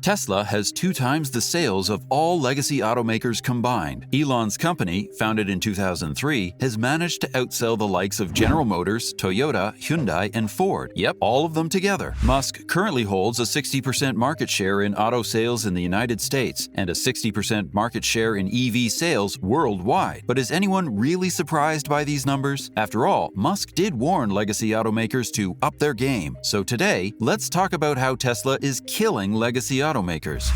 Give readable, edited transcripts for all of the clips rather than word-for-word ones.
Tesla has 2 times the sales of all legacy automakers combined. Elon's company, founded in 2003, has managed to outsell the likes of General Motors, Toyota, Hyundai, and Ford. Yep, all of them together. Musk currently holds a 60% market share in auto sales in the United States and a 60% market share in EV sales worldwide. But is anyone really surprised by these numbers? After all, Musk did warn legacy automakers to up their game. So today, let's talk about how Tesla is killing legacy automakers.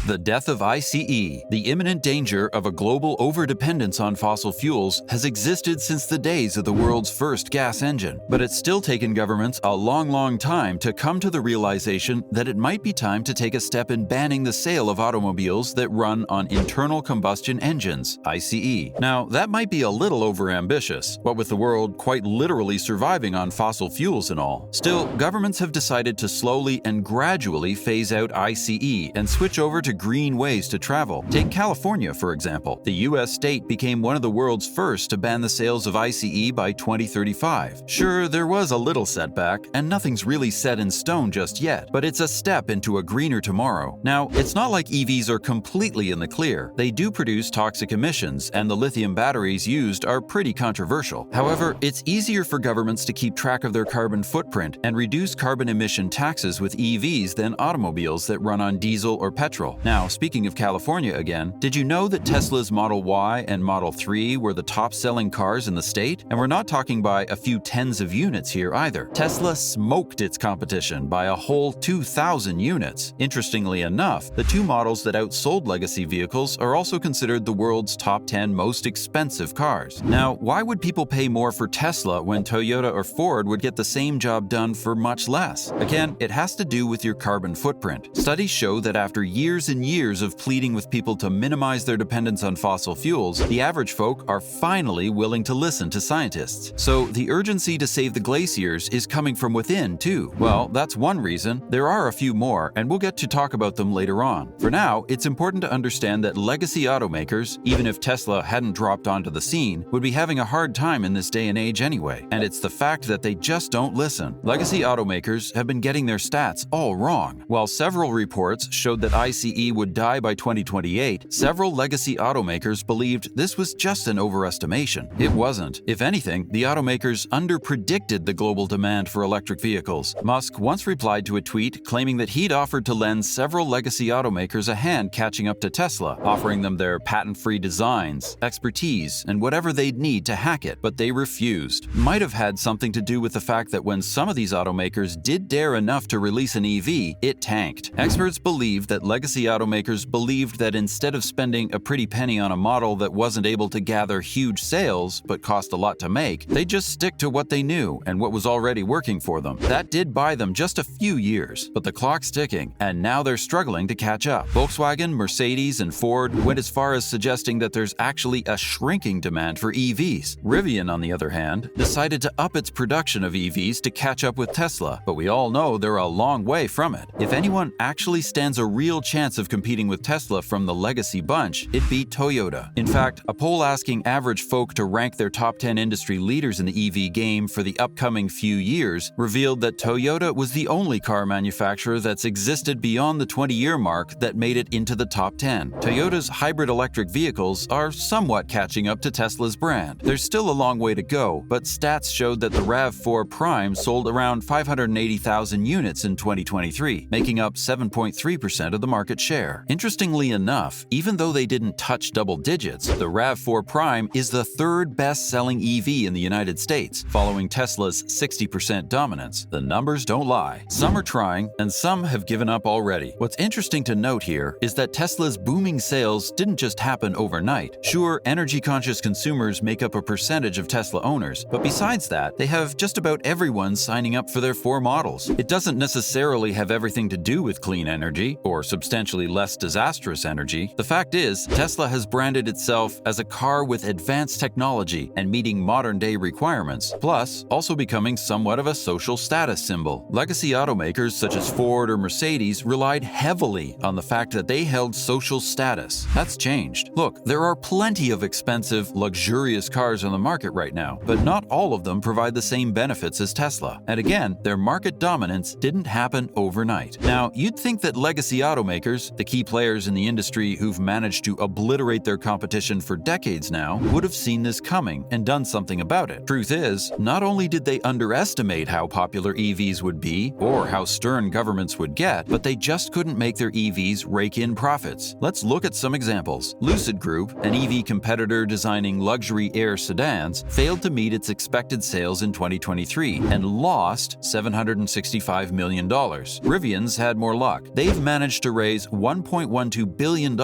The death of ICE, the imminent danger of a global overdependence on fossil fuels, has existed since the days of the world's first gas engine. But it's still taken governments a long time to come to the realization that it might be time to take a step in banning the sale of automobiles that run on internal combustion engines, ICE. Now, that might be a little overambitious, what with the world quite literally surviving on fossil fuels and all. Still, governments have decided to slowly and gradually phase out ICE and switch over to green ways to travel. Take California, for example. The US state became one of the world's first to ban the sales of ICE by 2035. Sure, there was a little setback, and nothing's really set in stone just yet, but it's a step into a greener tomorrow. Now, it's not like EVs are completely in the clear. They do produce toxic emissions, and the lithium batteries used are pretty controversial. However, it's easier for governments to keep track of their carbon footprint and reduce carbon emission taxes with EVs than automobiles that run on diesel or petrol. Now, speaking of California again, did you know that Tesla's Model Y and Model 3 were the top-selling cars in the state? And we're not talking by a few tens of units here either. Tesla smoked its competition by a whole 2,000 units. Interestingly enough, the 2 models that outsold legacy vehicles are also considered the world's top 10 most expensive cars. Now, why would people pay more for Tesla when Toyota or Ford would get the same job done for much less? Again, it has to do with your carbon footprint. Studies show that after years and years of pleading with people to minimize their dependence on fossil fuels, the average folk are finally willing to listen to scientists. So the urgency to save the glaciers is coming from within too. Well, that's one reason. There are a few more, and we'll get to talk about them later on. For now, it's important to understand that legacy automakers, even if Tesla hadn't dropped onto the scene, would be having a hard time in this day and age anyway. And it's the fact that they just don't listen. Legacy automakers have been getting their stats all wrong. While several reports showed that ICE would die by 2028, several legacy automakers believed this was just an overestimation. It wasn't. If anything, the automakers underpredicted the global demand for electric vehicles. Musk once replied to a tweet claiming that he'd offered to lend several legacy automakers a hand catching up to Tesla, offering them their patent-free designs, expertise, and whatever they'd need to hack it, but they refused. Might have had something to do with the fact that when some of these automakers did dare enough to release an EV, it tanked. Experts believe that legacy automakers believed that instead of spending a pretty penny on a model that wasn't able to gather huge sales but cost a lot to make, they'd just stick to what they knew and what was already working for them. That did buy them just a few years, but the clock's ticking, and now they're struggling to catch up. Volkswagen, Mercedes, and Ford went as far as suggesting that there's actually a shrinking demand for EVs. Rivian, on the other hand, decided to up its production of EVs to catch up with Tesla, but we all know they're a long way from it. If anyone actually stands a real chance of competing with Tesla from the legacy bunch, it'd be Toyota. In fact, a poll asking average folk to rank their top 10 industry leaders in the EV game for the upcoming few years revealed that Toyota was the only car manufacturer that's existed beyond the 20-year mark that made it into the top 10. Toyota's hybrid electric vehicles are somewhat catching up to Tesla's brand. There's still a long way to go, but stats showed that the RAV4 Prime sold around 580,000 units in 2023, making up 7.3% of the market share. Interestingly enough, even though they didn't touch double digits, the RAV4 Prime is the 3rd best-selling EV in the United States, following Tesla's 60% dominance. The numbers don't lie. Some are trying, and some have given up already. What's interesting to note here is that Tesla's booming sales didn't just happen overnight. Sure, energy-conscious consumers make up a percentage of Tesla owners, but besides that, they have just about everyone signing up for their 4 models. It doesn't necessarily have everything to do with clean energy, or substantially less disastrous energy. The fact is, Tesla has branded itself as a car with advanced technology and meeting modern-day requirements, plus also becoming somewhat of a social status symbol. Legacy automakers such as Ford or Mercedes relied heavily on the fact that they held social status. That's changed. Look, there are plenty of expensive, luxurious cars on the market right now, but not all of them provide the same benefits as Tesla. And again, their market dominance didn't happen overnight. Now, you'd think that legacy legacy automakers, the key players in the industry who've managed to obliterate their competition for decades now, would have seen this coming and done something about it. Truth is, not only did they underestimate how popular EVs would be or how stern governments would get, but they just couldn't make their EVs rake in profits. Let's look at some examples. Lucid Group, an EV competitor designing luxury air sedans, failed to meet its expected sales in 2023 and lost $765 million. Rivian's had more luck. They've managed to raise $1.12 billion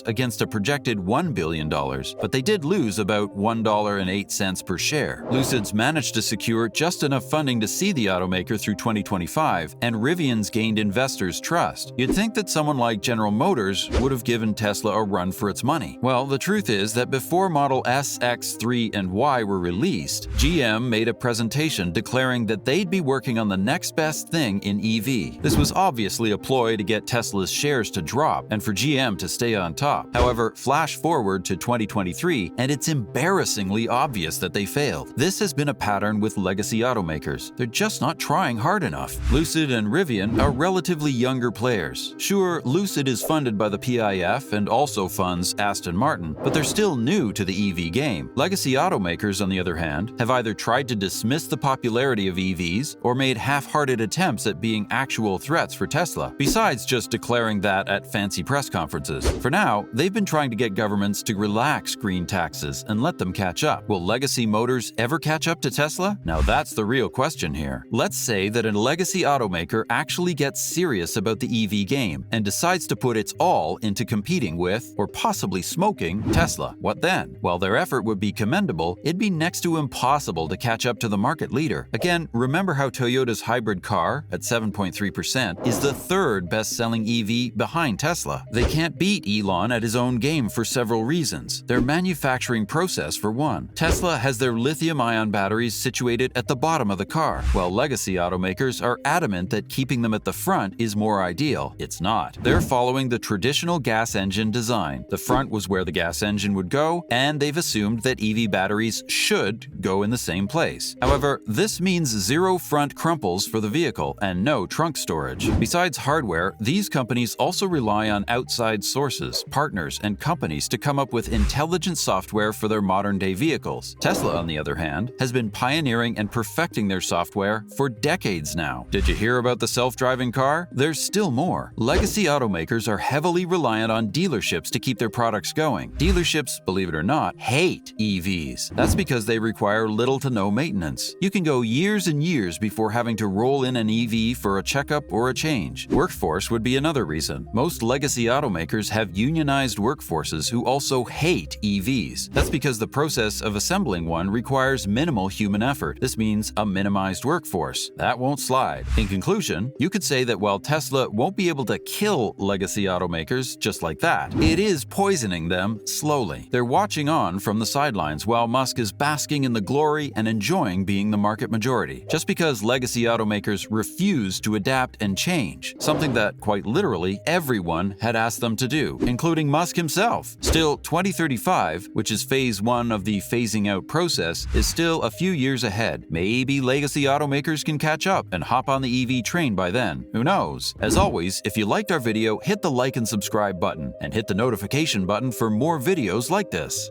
against a projected $1 billion, but they did lose about $1.08 per share. Lucid's managed to secure just enough funding to see the automaker through 2025, and Rivian's gained investors' trust. You'd think that someone like General Motors would have given Tesla a run for its money. Well, the truth is that before Model S, X, 3, and Y were released, GM made a presentation declaring that they'd be working on the next best thing in EV. This was obviously a ploy to get Tesla's shares to drop and for GM to stay on top. However, flash forward to 2023, and it's embarrassingly obvious that they failed. This has been a pattern with legacy automakers. They're just not trying hard enough. Lucid and Rivian are relatively younger players. Sure, Lucid is funded by the PIF and also funds Aston Martin, but they're still new to the EV game. Legacy automakers, on the other hand, have either tried to dismiss the popularity of EVs or made half-hearted attempts at being actual threats for Tesla, besides just declaring that at fancy press conferences. For now, they've been trying to get governments to relax green taxes and let them catch up. Will legacy motors ever catch up to Tesla? Now that's the real question here. Let's say that a legacy automaker actually gets serious about the EV game and decides to put its all into competing with, or possibly smoking, Tesla. What then? While their effort would be commendable, it'd be next to impossible to catch up to the market leader. Again, remember how Toyota's hybrid car, at 7.3%, is the third best-selling EV behind Tesla. They can't beat Elon at his own game for several reasons. Their manufacturing process, for one. Tesla has their lithium-ion batteries situated at the bottom of the car, while legacy automakers are adamant that keeping them at the front is more ideal. It's not. They're following the traditional gas engine design. The front was where the gas engine would go, and they've assumed that EV batteries should go in the same place. However, this means zero front crumples for the vehicle and no trunk storage. Besides hardware, these companies also rely on outside sources, partners, and companies to come up with intelligent software for their modern-day vehicles. Tesla, on the other hand, has been pioneering and perfecting their software for decades now. Did you hear about the self-driving car? There's still more. Legacy automakers are heavily reliant on dealerships to keep their products going. Dealerships, believe it or not, hate EVs. That's because they require little to no maintenance. You can go years and years before having to roll in an EV for a checkup or a change. Workforce would be another reason. Most legacy automakers have unionized workforces who also hate EVs. That's because the process of assembling one requires minimal human effort. This means a minimized workforce. That won't slide. In conclusion, you could say that while Tesla won't be able to kill legacy automakers just like that, it is poisoning them slowly. They're watching on from the sidelines while Musk is basking in the glory and enjoying being the market majority. Just because legacy automakers refuse to adapt and change, something that quite literally everyone had asked them to do, including Musk himself. Still, 2035, which is phase 1 of the phasing out process, is still a few years ahead. Maybe legacy automakers can catch up and hop on the EV train by then. Who knows? As always, if you liked our video, hit the like and subscribe button, and hit the notification button for more videos like this.